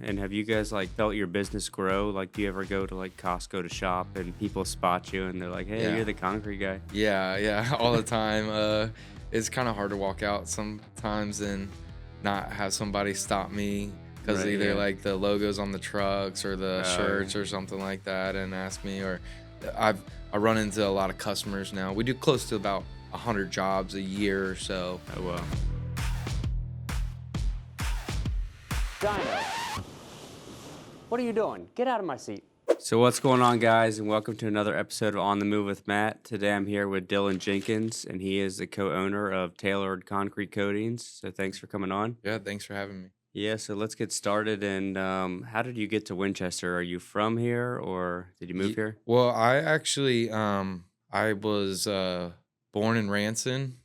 And have you guys like felt your business grow? Like, do you ever go to like Costco to shop and people spot you and they're like, "Hey, Yeah. you're the concrete guy." Yeah, all the time. It's kind of hard to walk out sometimes and not have somebody stop me because Right. either Yeah. like the logos on the trucks or the Oh yeah. shirts or something like that and ask me. Or I've I run into a lot of customers now. We do close to about 100 jobs a year or so. Oh well. Dino, what are you doing? Get out of my seat. So what's going on, guys? And welcome to another episode of On the Move with Matt. Today I'm here with Dylan Jenkins, and he is the co-owner of Tailored Concrete Coatings. So thanks for coming on. Yeah, thanks for having me. Yeah. So let's get started. And how did you get to Winchester? Are you from here, or did you move here? Well, I actually I was born in Ranson,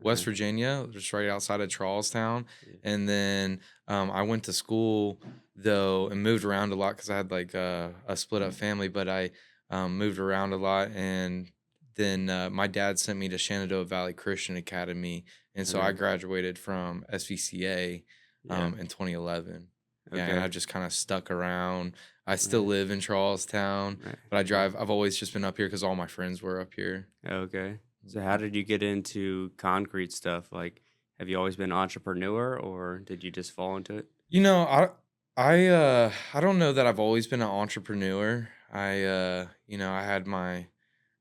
West Okay. Virginia, just right outside of Charlestown. Yeah. And then I went to school though and moved around a lot because I had like a split up family, but I moved around a lot. And then my dad sent me to Shenandoah Valley Christian Academy. And so I Okay. graduated from SVCA Yeah. in 2011. Yeah, and Okay. I just kind of stuck around. I still Right. live in Charlestown, Right. but I drive. I've always just been up here because all my friends were up here. Okay. So how did you get into concrete stuff? Like, have you always been an entrepreneur, or did you just fall into it? You know, I don't know that I've always been an entrepreneur. I had my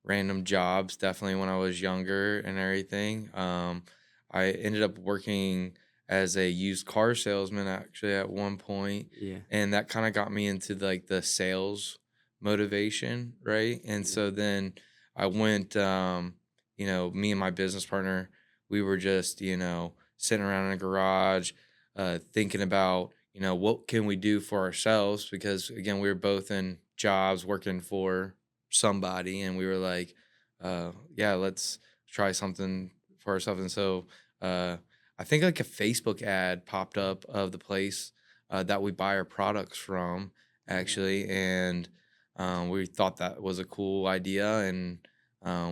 random jobs definitely when I was younger and everything. I ended up working as a used car salesman actually at one point, Yeah. and that kind of got me into like the sales motivation, right? And Yeah. so then I went, me and my business partner, we were just, sitting around in a garage, thinking about, what can we do for ourselves? Because again, we were both in jobs working for somebody, and we were like, yeah, let's try something for ourselves. And so, I think like a Facebook ad popped up of the place that we buy our products from, Okay. actually, and we thought that was a cool idea, and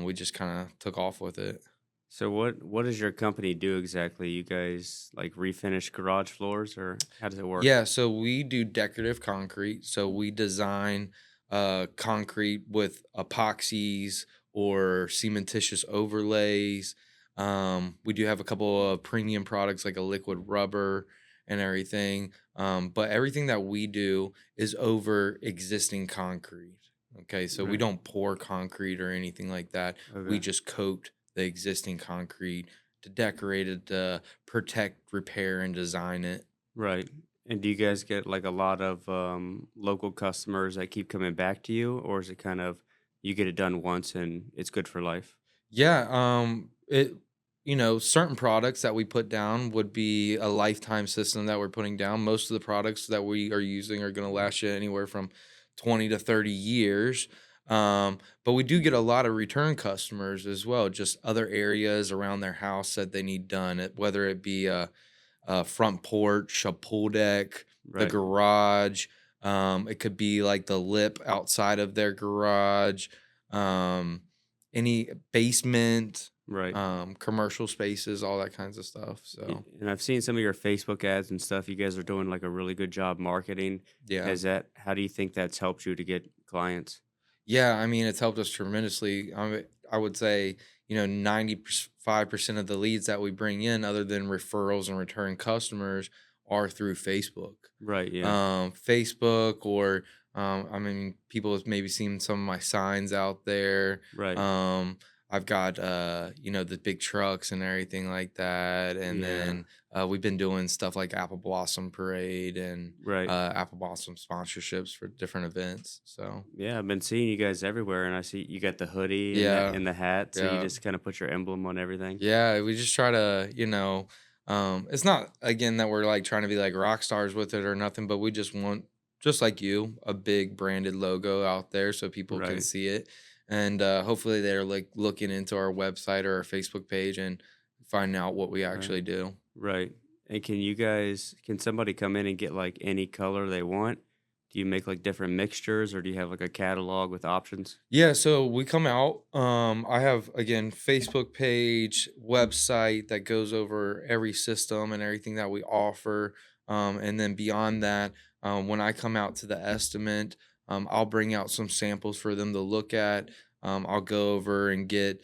we just kind of took off with it. So what does your company do exactly? You guys like refinish garage floors, or how does it work? Yeah, so we do decorative concrete. So we design concrete with epoxies or cementitious overlays. We do have a couple of premium products like a liquid rubber and everything. But everything that we do is over existing concrete. Okay, so we Right. don't pour concrete or anything like that. We Okay. just coat the existing concrete to decorate it, to protect, repair, and design it. Right. And do you guys get like a lot of local customers that keep coming back to you, or is it kind of you get it done once and it's good for life? Yeah, certain products that we put down would be a lifetime system that we're putting down. Most of the products that we are using are going to last you anywhere from 20 to 30 years. But we do get a lot of return customers as well, just other areas around their house that they need done, whether it be a front porch, a pool deck, the Right. garage. It could be like the lip outside of their garage, um, any basement, Right. commercial spaces, all that kinds of stuff. So And I've seen some of your Facebook ads and stuff. You guys are doing like a really good job marketing. yeah, Has that, how do you think that's helped you to get clients? yeah. I mean, it's helped us tremendously. I would say 95% of the leads that we bring in, other than referrals and return customers, are through Facebook. Right. Yeah. Facebook, or I mean, people have maybe seen some of my signs out there. Right. I've got the big trucks and everything like that, and Yeah. then we've been doing stuff like Apple Blossom Parade and Right. Apple Blossom sponsorships for different events. So Yeah, I've been seeing you guys everywhere, and I see you got the hoodie and yeah, the hat, so you yeah. just kind of put your emblem on everything. Yeah, we just try to, it's not again that we're like trying to be like rock stars with it or nothing, but we just want, just like you, a big branded logo out there so people can Right. see it. And hopefully they're like looking into our website or our Facebook page and find out what we Right. actually do. Right. And can somebody come in and get like any color they want? Do you make like different mixtures, or do you have like a catalog with options? Yeah, so we come out. I have again Facebook page, website that goes over every system and everything that we offer. And then beyond that, When I come out to the estimate, I'll bring out some samples for them to look at. I'll go over and get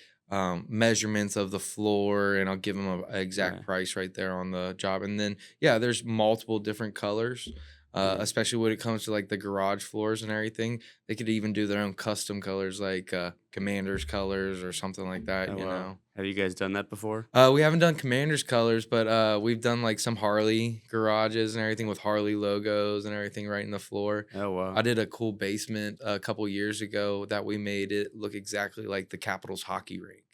measurements of the floor, and I'll give them an exact Right. price right there on the job. And then, yeah, there's multiple different colors, Yeah. especially when it comes to like the garage floors and everything. They could even do their own custom colors, like Commander's colors or something like that, Oh you wow. know. Have you guys done that before? We haven't done Commander's colors, but we've done like some Harley garages and everything with Harley logos and everything right in the floor. Oh I wow. did a cool basement a couple years ago that we made it look exactly like the Capitals hockey rink.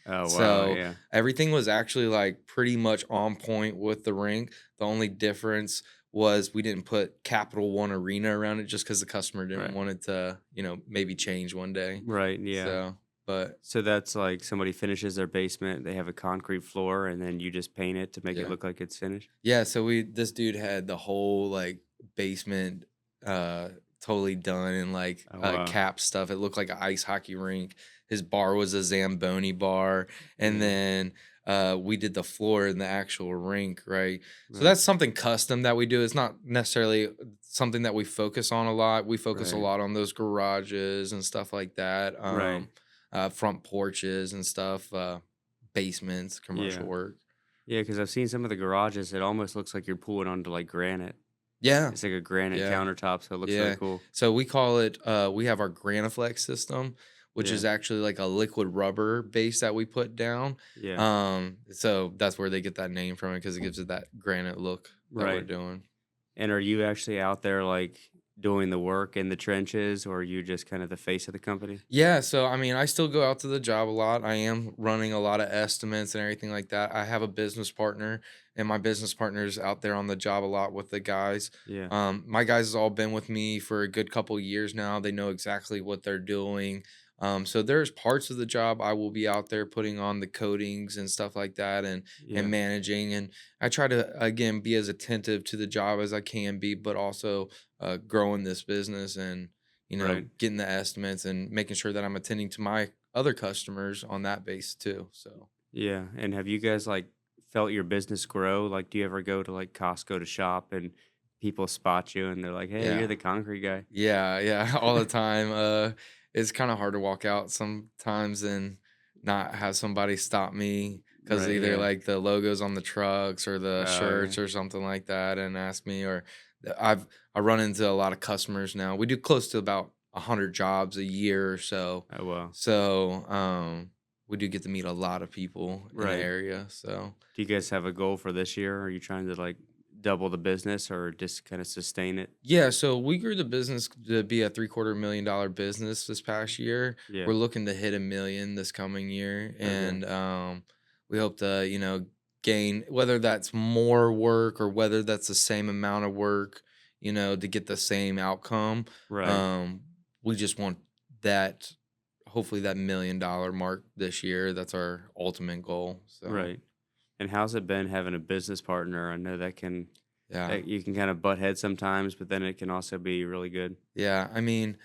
Oh wow. So Yeah. everything was actually like pretty much on point with the rink. The only difference was we didn't put Capital One Arena around it just because the customer didn't Right. want it to, maybe change one day. Right. Yeah. So, but So that's like somebody finishes their basement, they have a concrete floor, and then you just paint it to make it yeah. look like it's finished? Yeah, so this dude had the whole like basement uh totally done in like Oh wow. cap stuff. It looked like an ice hockey rink. His bar was a Zamboni bar. And Yeah. then we did the floor in the actual rink, right? So Right. that's something custom that we do. It's not necessarily something that we focus on a lot. We focus a Right. lot on those garages and stuff like that. Right. Front porches and stuff, basements, Yeah. commercial work. Yeah, because I've seen some of the garages, it almost looks like you're pulling onto like granite. Yeah. It's like a granite Yeah. countertop, so it looks really Yeah. cool. So we call it we have our Graniflex system, which Yeah. is actually like a liquid rubber base that we put down. Yeah. So that's where they get that name from it because it gives it that granite look that we're Right. doing. And are you actually out there like doing the work in the trenches, or are you just kind of the face of the company? Yeah, so I mean, I still go out to the job a lot. I am running a lot of estimates and everything like that. I have a business partner, and my business partner's out there on the job a lot with the guys. Yeah. My guys has all been with me for a good couple years now. They know exactly what they're doing. So there's parts of the job I will be out there putting on the coatings and stuff like that, and Yeah. managing. And I try to again be as attentive to the job as I can be, but also growing this business and Right. getting the estimates and making sure that I'm attending to my other customers on that base too. So, Yeah. And have you guys like felt your business grow? Like, do you ever go to like Costco to shop and people spot you and they're like, "Hey, you're yeah. the concrete guy." Yeah, yeah, all the time. It's kind of hard to walk out sometimes and not have somebody stop me because Right. either Yeah. like the logos on the trucks or the Oh yeah. shirts or something like that and ask me or I run into a lot of customers now. We do close to about 100 jobs a year or so. Oh wow. So, we do get to meet a lot of people in the Right. area. So, Do you guys have a goal for this year? Are you trying to like double the business or just kind of sustain it? yeah, so we grew the business to be a $750,000 business this past year. Yeah. We're looking to hit 1 million this coming year, Okay. and we hope to, gain whether that's more work or whether that's the same amount of work, to get the same outcome. Right. Um, we just want that, hopefully that $1 million mark this year. That's our ultimate goal. So Right. And how's it been having a business partner? I know that can yeah, you can kind of butt heads sometimes, but then it can also be really good. yeah. I mean,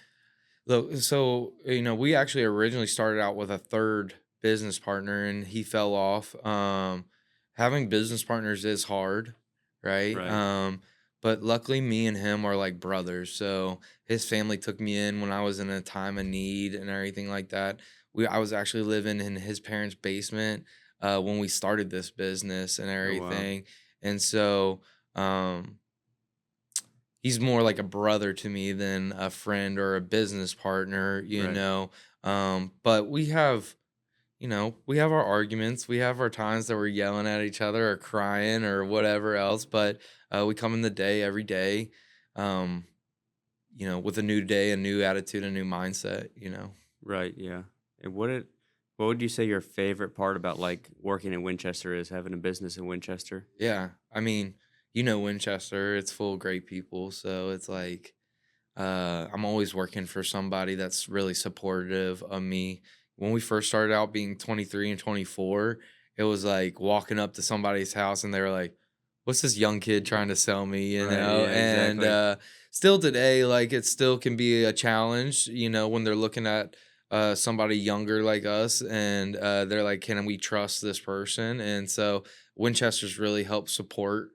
look, so we actually originally started out with a third business partner, and he fell off. Having business partners is hard, right? Right. But luckily, me and him are like brothers. So his family took me in when I was in a time of need and everything like that. I was actually living in his parents' basement when we started this business and Oh wow. everything, and so. He's more like a brother to me than a friend or a business partner, Right. But we have our arguments. We have our times that we're yelling at each other or crying or whatever else. But we come in the day every day, um, with a new day, a new attitude, a new mindset. Right. Yeah. And what would you say your favorite part about like working in Winchester is, having a business in Winchester? Yeah. I mean, Winchester, it's full of great people. So it's like, I'm always working for somebody that's really supportive of me. When we first started out being 23 and 24, it was like walking up to somebody's house and they were like, "What's this young kid trying to sell me?" Right. Yeah. And Exactly. still today, like it still can be a challenge, when they're looking at somebody younger like us and they're like, "Can we trust this person?" And so Winchester's really helped support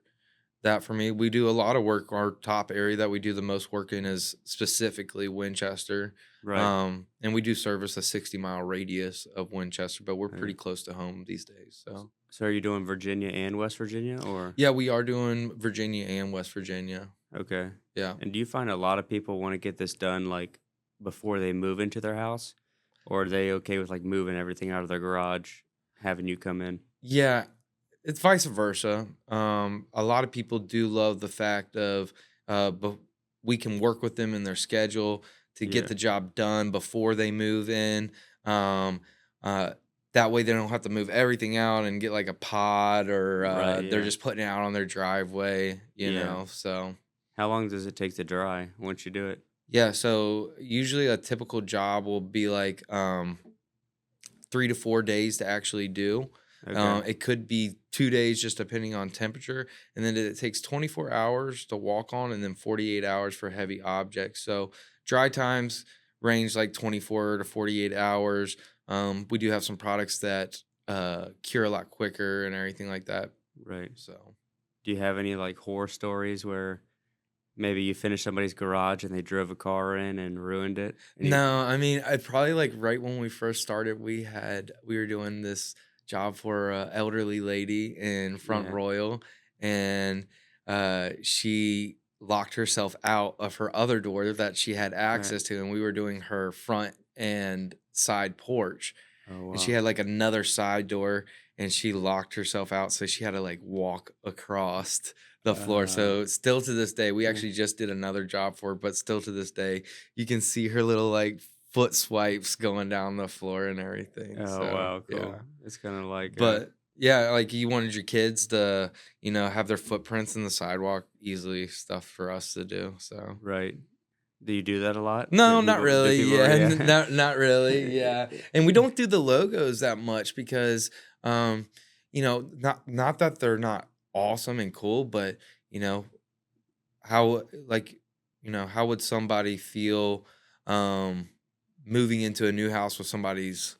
that for me. We do a lot of work. Our top area that we do the most work in is specifically Winchester. Right. And we do service a 60-mile radius of Winchester, but we're pretty Okay. close to home these days. So So are you doing Virginia and West Virginia, or? yeah, we are doing Virginia and West Virginia. Okay. Yeah. And do you find a lot of people want to get this done like before they move into their house, or are they okay with like moving everything out of their garage, having you come in? Yeah, it's vice versa. A lot of people do love the fact of but we can work with them in their schedule to get Yeah. the job done before they move in. Um, uh, that way they don't have to move everything out and get like a pod or Right. they're Yeah. just putting it out on their driveway, you Yeah. know. So How long does it take to dry once you do it? yeah, so usually a typical job will be like 3 to 4 days to actually do. Okay. It could be 2 days, just depending on temperature, and then it takes 24 hours to walk on, and then 48 hours for heavy objects. So dry times range like 24 to 48 hours. We do have some products that cure a lot quicker and everything like that. Right. So Do you have any like horror stories where maybe you finished somebody's garage and they drove a car in and ruined it? no, I mean, I probably like right when we first started, we were doing this job for a elderly lady in Front Yeah. Royal, and she locked herself out of her other door that she had Right. access to, and we were doing her front and side porch, Oh and she wow. had like another side door, and she locked herself out, so she had to like walk across the floor. Uh, So still to this day, we yeah. actually just did another job for her, but still to this day, you can see her little like foot swipes going down the floor and everything. Oh So wow, yeah, cool. It's kind of like but yeah, like you wanted your kids to, have their footprints in the sidewalk, easily stuff for us to do. So right. Do you do that a lot? no, not Do really. people Yeah, yeah. not really. Yeah, and we don't do the logos that much because, not that they're not awesome and cool, but you know how like how would somebody feel um moving into a new house with somebody's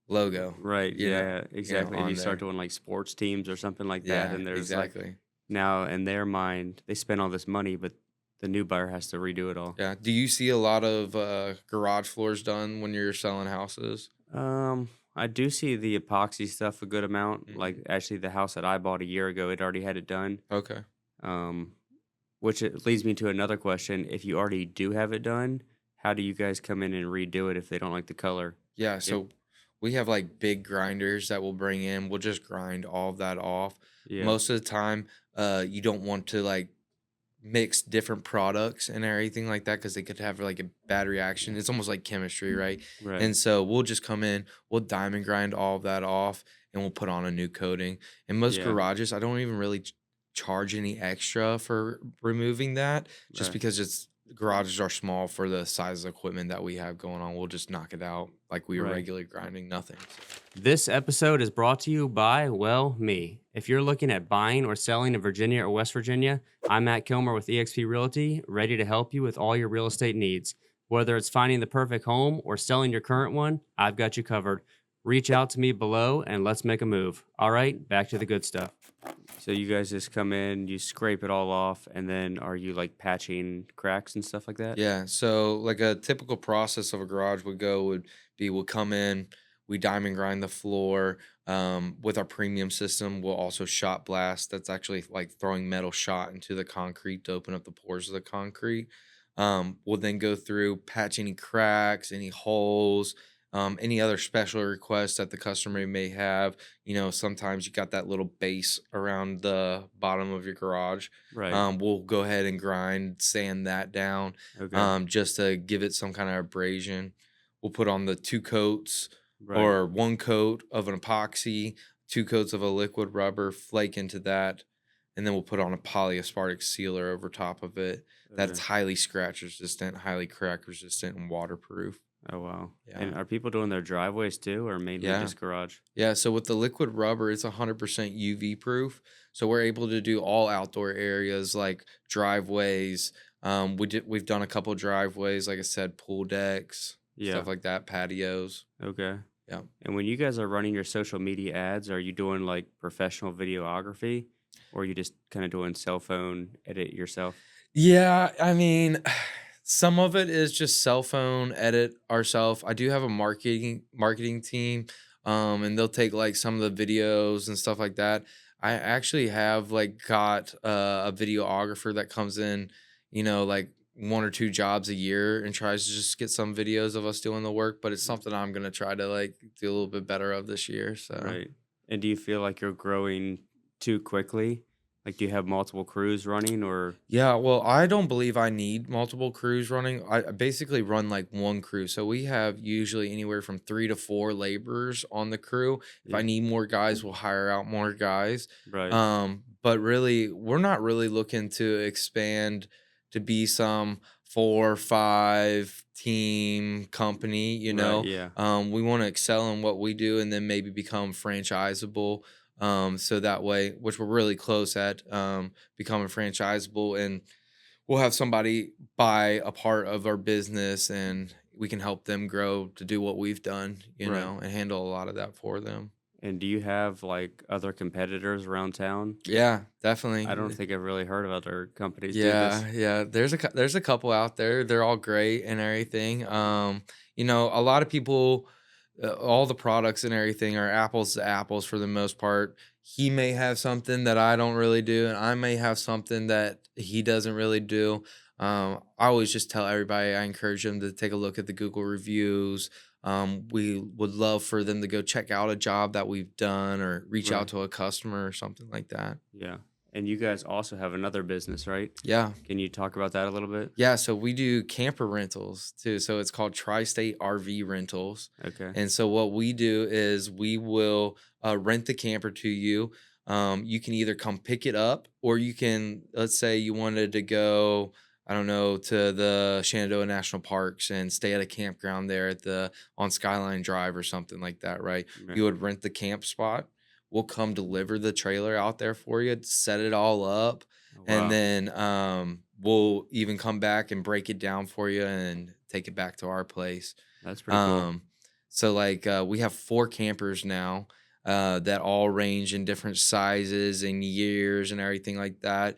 logo, Right, yeah, exactly. If you on start there? doing like sports teams or something like that, Yeah, and there's like exactly. now in their mind they spend all this money, but the new buyer has to redo it all. Yeah. Do you see a lot of garage floors done when you're selling houses? I do see the epoxy stuff a good amount. Like Hmm. actually, the house that I bought a year ago, it already had it done. Okay. Um, which it leads me to another question: if you already do have it done, how do you guys come in and redo it if they don't like the color? Yeah. If So we have like big grinders that we'll bring in. We'll just grind all of that off. yeah, Most of the time, you don't want to like mix different products and everything like that because they could have like a bad reaction. It's almost like chemistry, right? right, And so we'll just come in, we'll diamond grind all of that off, and we'll put on a new coating. In most yeah, garages, I don't even really charge any extra for removing that, just right. because garages are small for the size of equipment that we have going on. We'll just knock it out like we were Right. regularly grinding nothing. This episode is brought to you by, well, me. If you're looking at buying or selling in Virginia or West Virginia, I'm Matt Kilmer with eXp Realty, ready to help you with all your real estate needs. Whether it's finding the perfect home or selling your current one, I've got you covered. Reach out to me below and let's make a move. All right, back to the good stuff. So you guys just come in, you scrape it all off, and then are you like patching cracks and stuff like that? Yeah, so like a typical process of a garage would be we'll come in, we diamond grind the floor. With our premium system, we'll also shot blast. That's actually like throwing metal shot into the concrete to open up the pores of the concrete. We'll then go through, patch any cracks, any holes, any other special requests that the customer may have. Sometimes you got that little base around the bottom of your garage. Right. We'll go ahead and grind, sand that down, Okay. just to give it some kind of abrasion. We'll put on the 2 coats Right. or 1 coat of an epoxy, 2 coats of a liquid rubber, flake into that, and then we'll put on a polyaspartic sealer over top of it. That's Okay. highly scratch resistant, highly crack resistant, and waterproof. Oh wow. Yeah. And are people doing their driveways too, or mainly Yeah. just garage? Yeah, so with the liquid rubber, it's 100% UV proof. So we're able to do all outdoor areas like driveways. We've done a couple driveways, like I said, pool decks, Yeah. stuff like that, patios. Okay. Yeah. And when you guys are running your social media ads, are you doing like professional videography, or are you just kind of doing cell phone edit yourself? Yeah, I mean, some of it is just cell phone edit ourselves. I do have a marketing team, and they'll take like some of the videos and stuff like that. I actually have like got a videographer that comes in, like one or two jobs a year and tries to just get some videos of us doing the work. But it's something I'm gonna try to like do a little bit better of this year. So. Right. And do you feel like you're growing too quickly? Like, do you have multiple crews running or? Yeah, well, I don't believe I need multiple crews running. I basically run like one crew. So we have usually anywhere from 3 to 4 laborers on the crew. If I Yeah. need more guys, we'll hire out more guys. Right. But really, we're not really looking to expand to be some 4 or 5 team company, Right. Yeah. We want to excel in what we do and then maybe become franchisable. So that way, which we're really close at, becoming franchisable, and we'll have somebody buy a part of our business and we can help them grow to do what we've done, Right. and handle a lot of that for them. And do you have like other competitors around town? Yeah, I don't definitely. think I've really heard of other companies do this. Yeah, yeah. There's a couple out there. They're all great and everything. A lot of people, all the products and everything are apples to apples for the most part. He may have something that I don't really do, and I may have something that he doesn't really do. I always just tell everybody, I encourage them to take a look at the Google reviews. We would love for them to go check out a job that we've done or reach out Right. to a customer or something like that. Yeah. And you guys also have another business, right? Yeah. Can you talk about that a little bit? Yeah, so we do camper rentals too. So it's called Tri-State RV Rentals. Okay. And so what we do is we will rent the camper to you. You can either come pick it up, or you can, let's say you wanted to go, I don't know, to the Shenandoah National Parks and stay at a campground there on Skyline Drive or something like that, right? Right. You would rent the camp spot. We'll come deliver the trailer out there for you, set it all up, Oh, and wow. then we'll even come back and break it down for you and take it back to our place. That's pretty cool. So like we have 4 campers now that all range in different sizes and years and everything like that.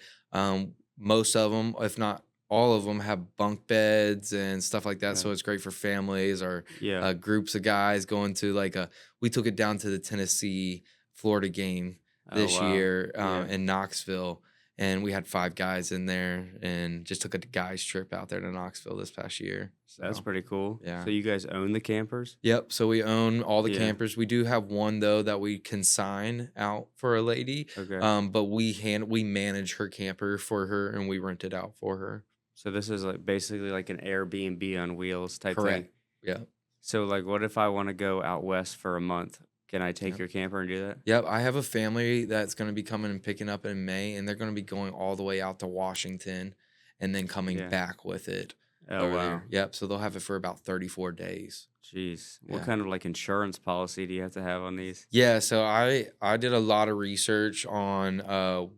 Most of them, if not all of them, have bunk beds and stuff like that. So Right. it's great for families or Yeah. groups of guys going to we took it down to the Tennessee Florida game Oh, this wow. year Yeah. in Knoxville. And we had 5 guys in there and just took a guys trip out there to Knoxville this past year. That's So, pretty cool. yeah. So you guys own the campers? Yep. So we own all the Yeah. campers. We do have one though that we consign out for a lady. Okay. But we manage her camper for her and we rent it out for her. So this is like basically like an Airbnb on wheels type Correct. thing. Yeah. So like what if I want to go out west for a month? Can I take Yep. your camper and do that? Yep. I have a family that's going to be coming and picking up in May, and they're going to be going all the way out to Washington and then coming Yeah. back with it Oh, over wow. there. Yep. So they'll have it for about 34 days. Jeez. What Yeah. kind of like insurance policy do you have to have on these? Yeah, so I did a lot of research on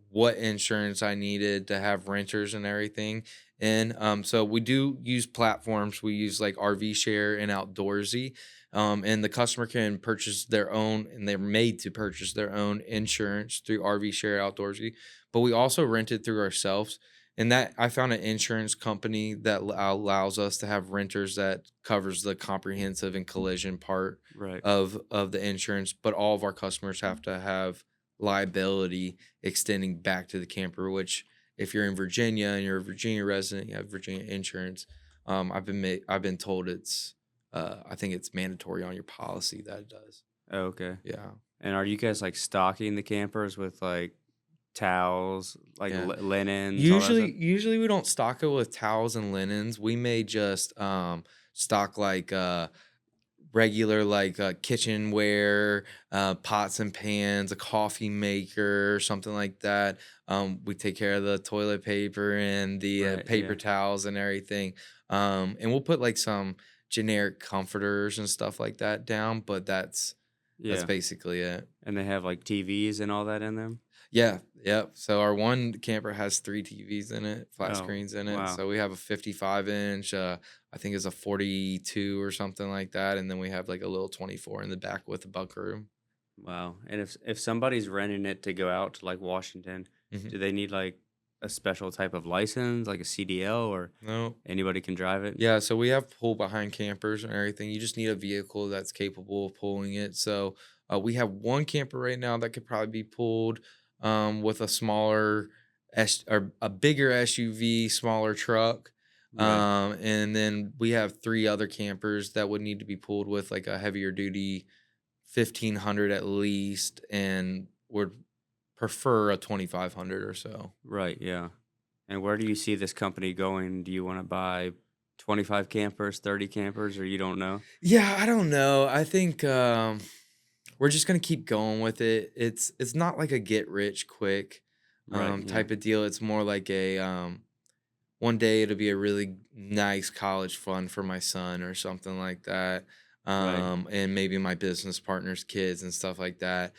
what insurance I needed to have renters and everything. And so we do use platforms. We use like RV Share and Outdoorsy. And the customer can purchase their own, and they're made to purchase their own insurance through RV Share Outdoorsy. But we also rent it through ourselves. And that I found an insurance company that allows us to have renters that covers the comprehensive and collision part Right. of the insurance, but all of our customers have to have liability extending back to the camper, which if you're in Virginia and you're a Virginia resident, you have Virginia insurance. I've been told it's I think it's mandatory on your policy that it does. Oh, okay. Yeah. And are you guys like stocking the campers with like towels, like Yeah. linens, all that stuff? Usually we don't stock it with towels and linens. We may just stock like regular like kitchenware, pots and pans, a coffee maker, something like that. We take care of the toilet paper and the Right. paper Yeah. towels and everything. And we'll put like some generic comforters and stuff like that down, but that's Yeah. basically it. And they have like TVs and all that in them? Yeah, yep. So our one camper has 3 TVs in it, flat Oh, screens in it. wow. So we have a 55-inch, I think it's a 42 or something like that, and then we have like a little 24 in the back with a bunk room. Wow. And if somebody's renting it to go out to like Washington, Mhm. Do they need like a special type of license, like a CDL, or No. anybody can drive it? Yeah, so we have pull behind campers and everything. You just need a vehicle that's capable of pulling it. So we have one camper right now that could probably be pulled with a smaller or a bigger SUV, smaller truck. Right. And then we have three other campers that would need to be pulled with like a heavier duty 1500 at least, and would prefer a 2500 or so. Right. Yeah. And where do you see this company going? Do you want to buy 25 campers, 30 campers, or you don't know? Yeah, I don't know. I think we're just gonna keep going with it. It's not like a get rich quick Right. Yeah. type of deal. It's more like a one day it'll be a really nice college fund for my son or something like that. Right. And maybe my business partner's kids and stuff like that.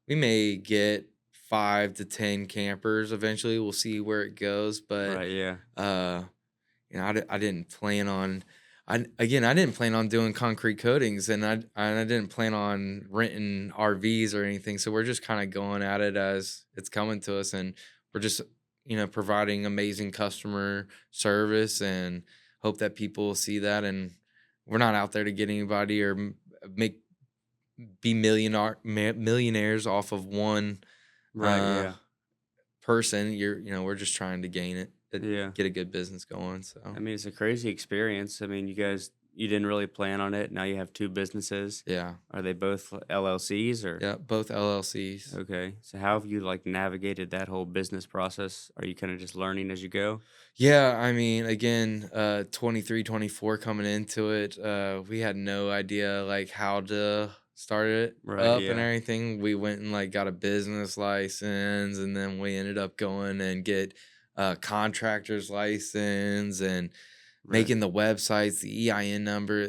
We may get 5 to 10 campers eventually. We'll see where it goes, but Right. Yeah. uh I didn't plan on I didn't plan on doing concrete coatings, and I didn't plan on renting RVs or anything. So we're just kind of going at it as it's coming to us, and we're just providing amazing customer service, and hope that people see that. And we're not out there to get anybody or make be millionaires off of one Right. uh Yeah. person. We're just trying to gain Yeah. get a good business going. So I mean, it's a crazy experience. I mean, you didn't really plan on it. Now you have two businesses. yeah. Are they both LLCs or? Yeah, both LLCs. Okay. So how have you like navigated that whole business process? Are you kind of just learning as you go? Yeah, I mean, again, 23, 24 coming into it, we had no idea like how to start it Right. up and Yeah. everything. We went and like got a business license, and then we ended up going and get a contractor's license and Right. making the websites, the EIN number.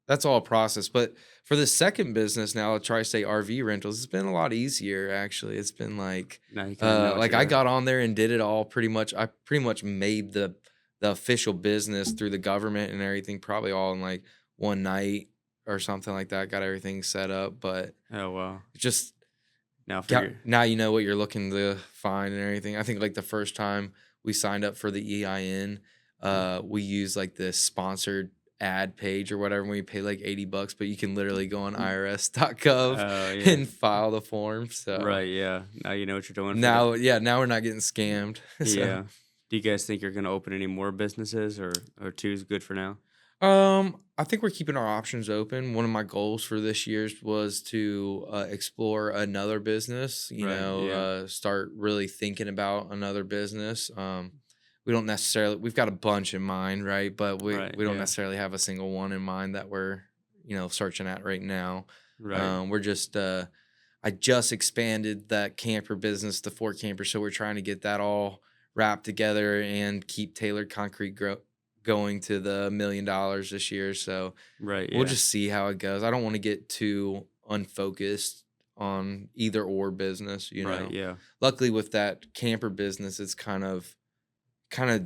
That's all a process. But for the second business now, Tri-State RV Rentals, it's been a lot easier actually. It's been Now you kind of know what like you're I doing. got on there and did it all pretty much. I pretty much made the official business through the government and everything, probably all in like one night or something like that. Got everything set up, but Oh wow. just Now for your now you know what you're looking to find and everything. I think like the first time we signed up for the EIN, we used like this sponsored ad page or whatever. We pay like $80, but you can literally go on irs.gov Oh yeah. and file the form. So Right. Yeah. Now you know what you're doing for now, yeah, now we're not getting scammed. So yeah. Do you guys think you're gonna open any more businesses, or two is good for now? I think we're keeping our options open. One of my goals for this year was to explore another business, Right. Yeah. start really thinking about another business. We don't necessarily, we've got a bunch in mind, right? But Right. we don't Yeah. necessarily have a single one in mind that we're, searching at right now. Right. We're just, I just expanded that camper business to 4 campers. So we're trying to get that all wrapped together and keep Tailored Concrete going to the $1 million this year. So Right. we'll Yeah. just see how it goes. I don't want to get too unfocused on either or business, Right. Yeah. Luckily with that camper business, it's kind of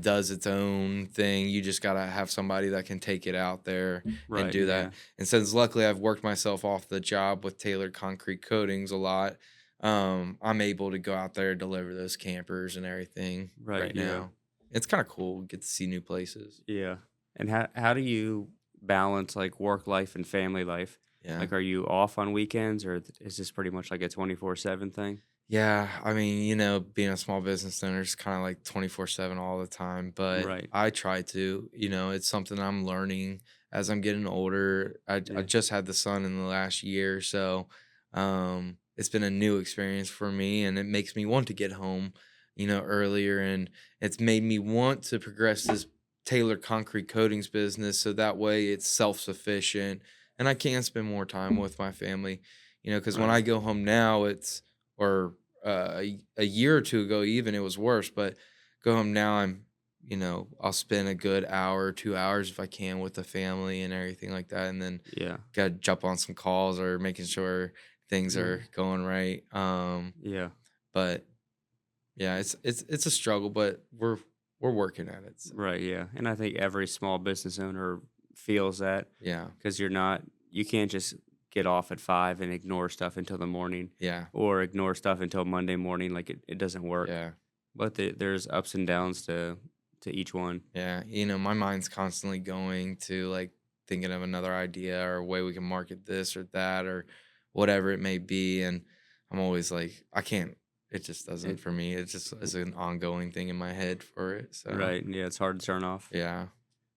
does its own thing. You just got to have somebody that can take it out there and Right. do Yeah. that. And since luckily I've worked myself off the job with Tailored Concrete Coatings a lot, I'm able to go out there, deliver those campers and everything Right. Yeah. now. It's kind of cool. Get to see new places. Yeah. And how do you balance like work life and family life? Yeah. Like, are you off on weekends, or is this pretty much like a 24/7 thing? Yeah, I mean, being a small business owner is kind of like 24/7 all the time, but Right. I try to, it's something I'm learning as I'm getting older. I Yeah. just had the son in the last year, so it's been a new experience for me, and it makes me want to get home, earlier, and it's made me want to progress this tailored concrete coatings business so that way it's self-sufficient and I can spend more time with my family, because when Right. I go home now, or a year or two ago even it was worse, but go home now, I'll spend a good hour or 2 hours if I can with the family and everything like that, and then Yeah. gotta jump on some calls or making sure things Yeah. are going right. Yeah. But yeah, it's a struggle, but we're working at it. So, Right. Yeah. And I think every small business owner feels that, yeah. because you can't just get off at 5 and ignore stuff until the morning, Yeah. or ignore stuff until Monday morning. Like it doesn't work. Yeah. But there's ups and downs to each one. Yeah. My mind's constantly going to like thinking of another idea or a way we can market this or that or whatever it may be. And I'm always like, I can't, it just doesn't It, for me. It just is an ongoing thing in my head for it. So, right. Yeah, it's hard to turn off. yeah.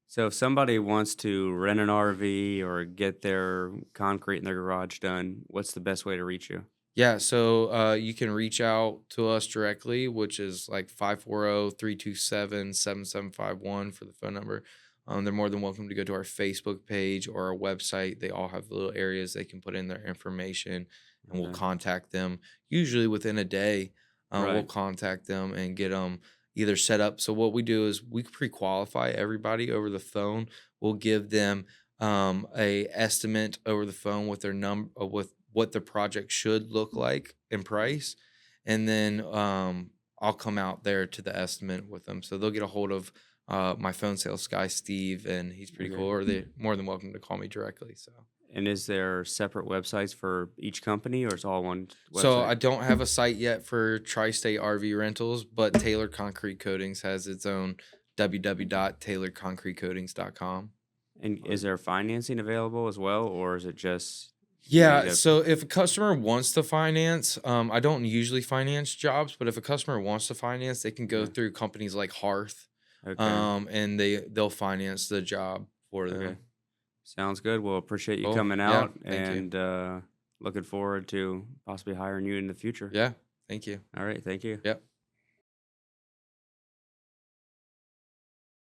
So if somebody wants to rent an RV or get their concrete in their garage done, what's the best way to reach you? Yeah, so you can reach out to us directly, which is like 540-327-7751 for the phone number. They're more than welcome to go to our Facebook page or our website. They all have little areas they can put in their information, and we'll Okay. contact them. Usually within a day, we'll Right. contact them and get them either set up. So what we do is we pre-qualify everybody over the phone. We'll give them a estimate over the phone with their number with what the project should look like in price, and then I'll come out there to the estimate with them. So they'll get a hold of my phone sales guy Steve, and he's pretty Okay. cool. Or they're more than welcome to call me directly. So. And is there separate websites for each company, or it's all one So website? I don't have a site yet for Tri-State RV Rentals, but Taylor Concrete Coatings has its own www.taylorconcretecoatings.com. And is there financing available as well, or is it just you need Yeah, to? so if a customer wants to finance, I don't usually finance jobs, but if a customer wants to finance, they can go Yeah. through companies like Hearth, Okay. and they'll finance the job for them. Okay. Sounds good. Well, appreciate you Cool. coming Yeah, out, thank you. and looking forward to possibly hiring you in the future. Yeah, thank you. All right. Thank you. Yep.